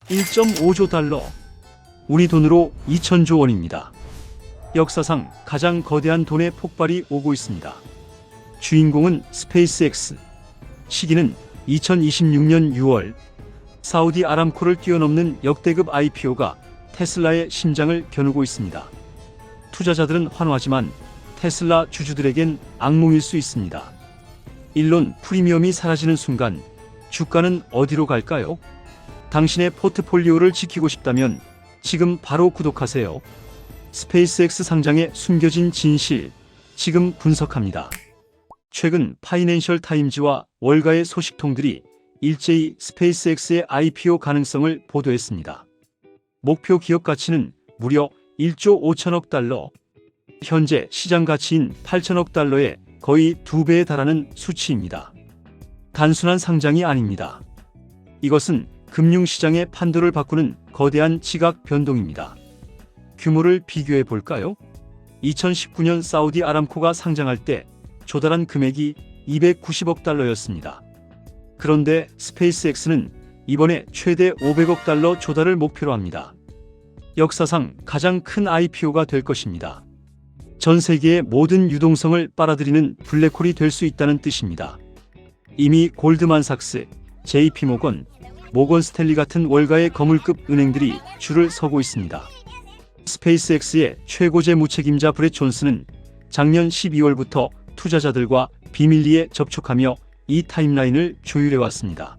1.5조 달러, 우리 돈으로 2천조 원입니다. 역사상 가장 거대한 돈의 폭발이 오고 있습니다. 주인공은 스페이스X. 시기는 2026년 6월. 사우디 아람코를 뛰어넘는 역대급 IPO가 테슬라의 심장을 겨누고 있습니다. 투자자들은 환호하지만 테슬라 주주들에겐 악몽일 수 있습니다. 일론 프리미엄이 사라지는 순간 주가는 어디로 갈까요? 당신의 포트폴리오를 지키고 싶다면 지금 바로 구독하세요. 스페이스X 상장의 숨겨진 진실, 지금 분석합니다. 최근 파이낸셜 타임즈와 월가의 소식통들이 일제히 스페이스X의 IPO 가능성을 보도했습니다. 목표 기업 가치는 무려 1조 5천억 달러, 현재 시장 가치인 8천억 달러의 거의 2배에 달하는 수치입니다. 단순한 상장이 아닙니다. 이것은 금융시장의 판도를 바꾸는 거대한 지각 변동입니다. 규모를 비교해 볼까요? 2019년 사우디 아람코가 상장할 때 조달한 금액이 290억 달러였습니다. 그런데 스페이스X는 이번에 최대 500억 달러 조달을 목표로 합니다. 역사상 가장 큰 IPO가 될 것입니다. 전 세계의 모든 유동성을 빨아들이는 블랙홀이 될 수 있다는 뜻입니다. 이미 골드만삭스, JP모건, 모건 스탠리 같은 월가의 거물급 은행들이 줄을 서고 있습니다. 스페이스X의 최고재 무책임자 브렛 존슨은 작년 12월부터 투자자들과 비밀리에 접촉하며 이 타임라인을 조율해왔습니다.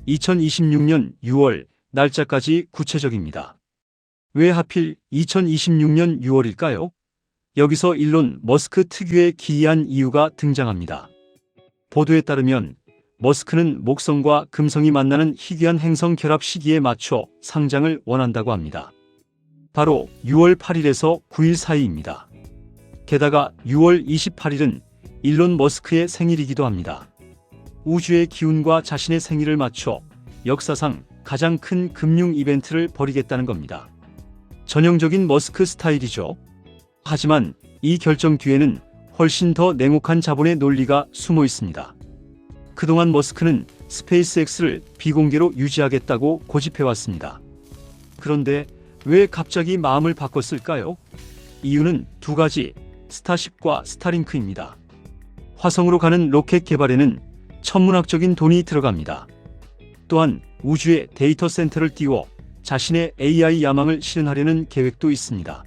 2026년 6월 날짜까지 구체적입니다. 왜 하필 2026년 6월일까요? 여기서 일론 머스크 특유의 기이한 이유가 등장합니다. 보도에 따르면 머스크는 목성과 금성이 만나는 희귀한 행성 결합 시기에 맞춰 상장을 원한다고 합니다. 바로 6월 8일에서 9일 사이입니다. 게다가 6월 28일은 일론 머스크의 생일이기도 합니다. 우주의 기운과 자신의 생일을 맞춰 역사상 가장 큰 금융 이벤트를 벌이겠다는 겁니다. 전형적인 머스크 스타일이죠. 하지만 이 결정 뒤에는 훨씬 더 냉혹한 자본의 논리가 숨어 있습니다. 그동안 머스크는 스페이스X를 비공개로 유지하겠다고 고집해왔습니다. 그런데 왜 갑자기 마음을 바꿨을까요? 이유는 두 가지, 스타쉽과 스타링크입니다. 화성으로 가는 로켓 개발에는 천문학적인 돈이 들어갑니다. 또한 우주에 데이터 센터를 띄워 자신의 AI 야망을 실현하려는 계획도 있습니다.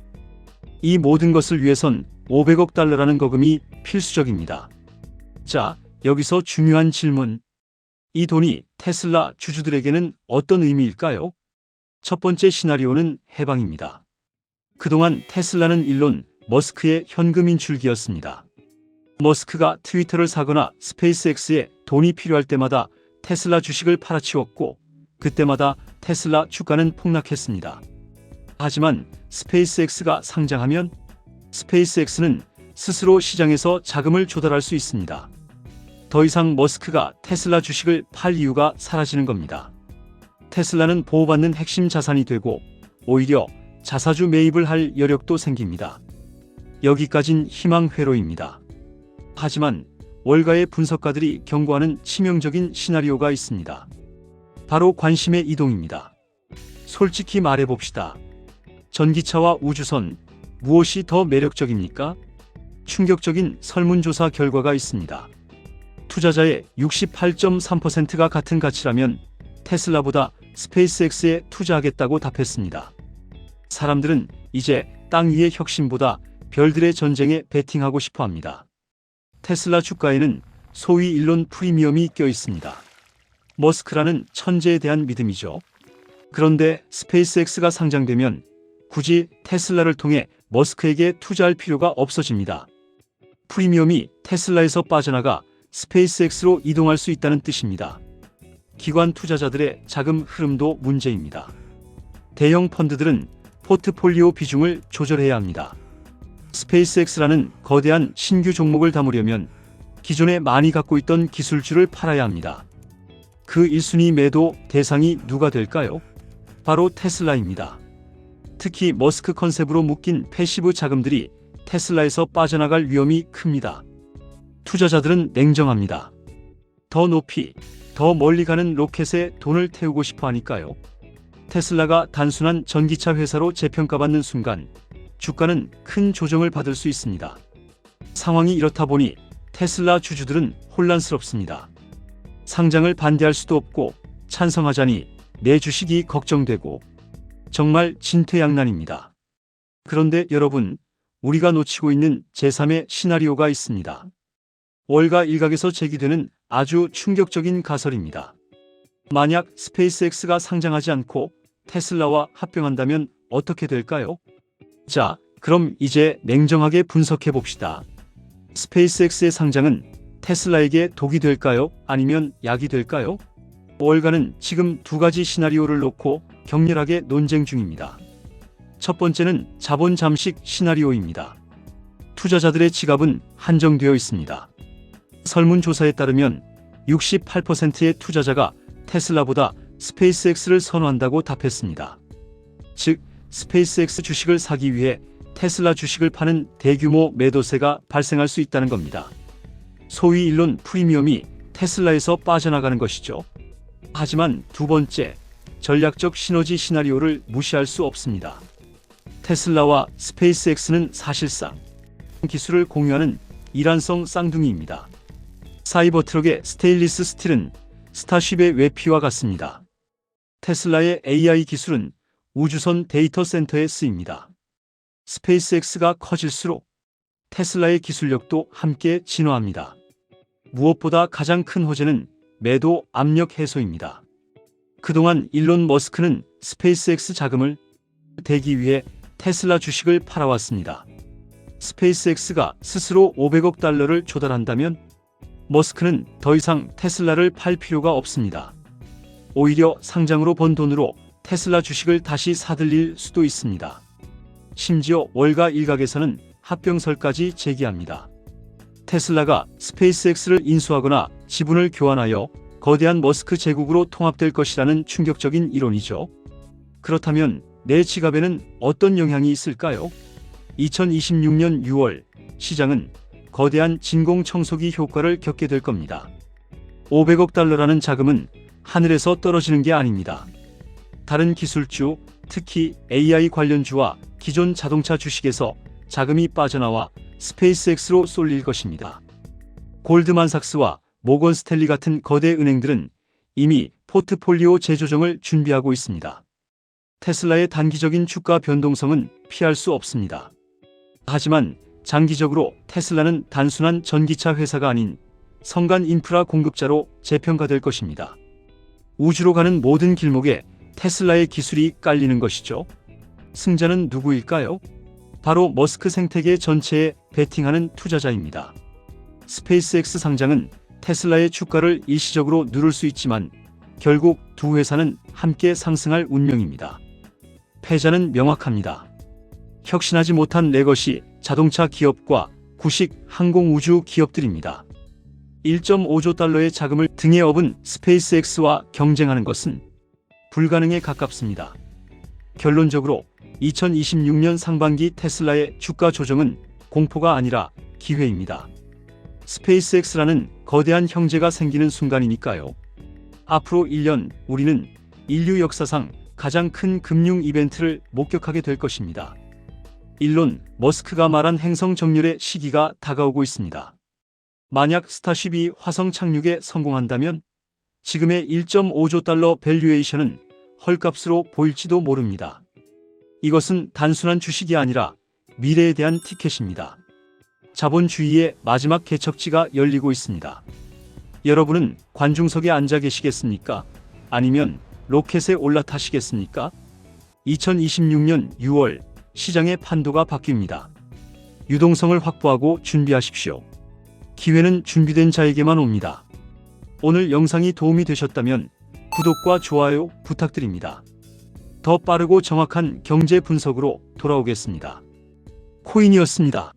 이 모든 것을 위해선 500억 달러라는 거금이 필수적입니다. 자, 여기서 중요한 질문. 이 돈이 테슬라 주주들에게는 어떤 의미일까요? 첫 번째 시나리오는 해방입니다. 그동안 테슬라는 일론 머스크의 현금 인출기였습니다. 머스크가 트위터를 사거나 스페이스X에 돈이 필요할 때마다 테슬라 주식을 팔아치웠고 그때마다 테슬라 주가는 폭락했습니다. 하지만 스페이스X가 상장하면 스페이스X는 스스로 시장에서 자금을 조달할 수 있습니다. 더 이상 머스크가 테슬라 주식을 팔 이유가 사라지는 겁니다. 테슬라는 보호받는 핵심 자산이 되고 오히려 자사주 매입을 할 여력도 생깁니다. 여기까진 희망회로입니다. 하지만 월가의 분석가들이 경고하는 치명적인 시나리오가 있습니다. 바로 관심의 이동입니다. 솔직히 말해봅시다. 전기차와 우주선, 무엇이 더 매력적입니까? 충격적인 설문조사 결과가 있습니다. 투자자의 68.3%가 같은 가치라면 테슬라보다 스페이스X에 투자하겠다고 답했습니다. 사람들은 이제 땅 위의 혁신보다 별들의 전쟁에 베팅하고 싶어 합니다. 테슬라 주가에는 소위 일론 프리미엄이 껴 있습니다. 머스크라는 천재에 대한 믿음이죠. 그런데 스페이스X가 상장되면 굳이 테슬라를 통해 머스크에게 투자할 필요가 없어집니다. 프리미엄이 테슬라에서 빠져나가 스페이스X로 이동할 수 있다는 뜻입니다. 기관 투자자들의 자금 흐름도 문제입니다. 대형 펀드들은 포트폴리오 비중을 조절해야 합니다. 스페이스X라는 거대한 신규 종목을 담으려면 기존에 많이 갖고 있던 기술주를 팔아야 합니다. 그 1순위 매도 대상이 누가 될까요? 바로 테슬라입니다. 특히 머스크 컨셉으로 묶인 패시브 자금들이 테슬라에서 빠져나갈 위험이 큽니다. 투자자들은 냉정합니다. 더 높이, 더 멀리 가는 로켓에 돈을 태우고 싶어 하니까요. 테슬라가 단순한 전기차 회사로 재평가받는 순간 주가는 큰 조정을 받을 수 있습니다. 상황이 이렇다 보니 테슬라 주주들은 혼란스럽습니다. 상장을 반대할 수도 없고 찬성하자니 내 주식이 걱정되고 정말 진퇴양난입니다. 그런데 여러분, 우리가 놓치고 있는 제3의 시나리오가 있습니다. 월가 일각에서 제기되는 아주 충격적인 가설입니다. 만약 스페이스X가 상장하지 않고 테슬라와 합병한다면 어떻게 될까요? 자, 그럼 이제 냉정하게 분석해 봅시다. 스페이스X의 상장은 테슬라에게 독이 될까요? 아니면 약이 될까요? 월가는 지금 두 가지 시나리오를 놓고 격렬하게 논쟁 중입니다. 첫 번째는 자본 잠식 시나리오입니다. 투자자들의 지갑은 한정되어 있습니다. 설문조사에 따르면 68%의 투자자가 테슬라보다 스페이스X를 선호한다고 답했습니다. 즉, 스페이스X 주식을 사기 위해 테슬라 주식을 파는 대규모 매도세가 발생할 수 있다는 겁니다. 소위 일론 프리미엄이 테슬라에서 빠져나가는 것이죠. 하지만 두 번째, 전략적 시너지 시나리오를 무시할 수 없습니다. 테슬라와 스페이스X는 사실상 기술을 공유하는 이란성 쌍둥이입니다. 사이버트럭의 스테인리스 스틸은 스타쉽의 외피와 같습니다. 테슬라의 AI 기술은 우주선 데이터 센터에 쓰입니다. 스페이스X가 커질수록 테슬라의 기술력도 함께 진화합니다. 무엇보다 가장 큰 호재는 매도 압력 해소입니다. 그동안 일론 머스크는 스페이스X 자금을 대기 위해 테슬라 주식을 팔아왔습니다. 스페이스X가 스스로 500억 달러를 조달한다면 머스크는 더 이상 테슬라를 팔 필요가 없습니다. 오히려 상장으로 번 돈으로 테슬라 주식을 다시 사들일 수도 있습니다. 심지어 월가 일각에서는 합병설까지 제기합니다. 테슬라가 스페이스X를 인수하거나 지분을 교환하여 거대한 머스크 제국으로 통합될 것이라는 충격적인 이론이죠. 그렇다면 내 지갑에는 어떤 영향이 있을까요? 2026년 6월 시장은 거대한 진공청소기 효과를 겪게 될 겁니다. 500억 달러라는 자금은 하늘에서 떨어지는 게 아닙니다. 다른 기술주, 특히 AI 관련주와 기존 자동차 주식에서 자금이 빠져나와 스페이스X로 쏠릴 것입니다. 골드만삭스와 모건 스탠리 같은 거대 은행들은 이미 포트폴리오 재조정을 준비하고 있습니다. 테슬라의 단기적인 주가 변동성은 피할 수 없습니다. 하지만 장기적으로 테슬라는 단순한 전기차 회사가 아닌 선간 인프라 공급자로 재평가될 것입니다. 우주로 가는 모든 길목에 테슬라의 기술이 깔리는 것이죠. 승자는 누구일까요? 바로 머스크 생태계 전체에 베팅하는 투자자입니다. 스페이스X 상장은 테슬라의 주가를 일시적으로 누를 수 있지만 결국 두 회사는 함께 상승할 운명입니다. 패자는 명확합니다. 혁신하지 못한 레거시 자동차 기업과 구식 항공우주 기업들입니다. 1.5조 달러의 자금을 등에 업은 스페이스X와 경쟁하는 것은 불가능에 가깝습니다. 결론적으로 2026년 상반기 테슬라의 주가 조정은 공포가 아니라 기회입니다. 스페이스X라는 거대한 형제가 생기는 순간이니까요. 앞으로 1년 우리는 인류 역사상 가장 큰 금융 이벤트를 목격하게 될 것입니다. 일론 머스크가 말한 행성 정렬의 시기가 다가오고 있습니다. 만약 스타쉽이 화성 착륙에 성공한다면 지금의 1.5조 달러 밸류에이션은 헐값으로 보일지도 모릅니다. 이것은 단순한 주식이 아니라 미래에 대한 티켓입니다. 자본주의의 마지막 개척지가 열리고 있습니다. 여러분은 관중석에 앉아 계시겠습니까? 아니면 로켓에 올라타시겠습니까? 2026년 6월 시장의 판도가 바뀝니다. 유동성을 확보하고 준비하십시오. 기회는 준비된 자에게만 옵니다. 오늘 영상이 도움이 되셨다면 구독과 좋아요 부탁드립니다. 더 빠르고 정확한 경제 분석으로 돌아오겠습니다. 코인이었습니다.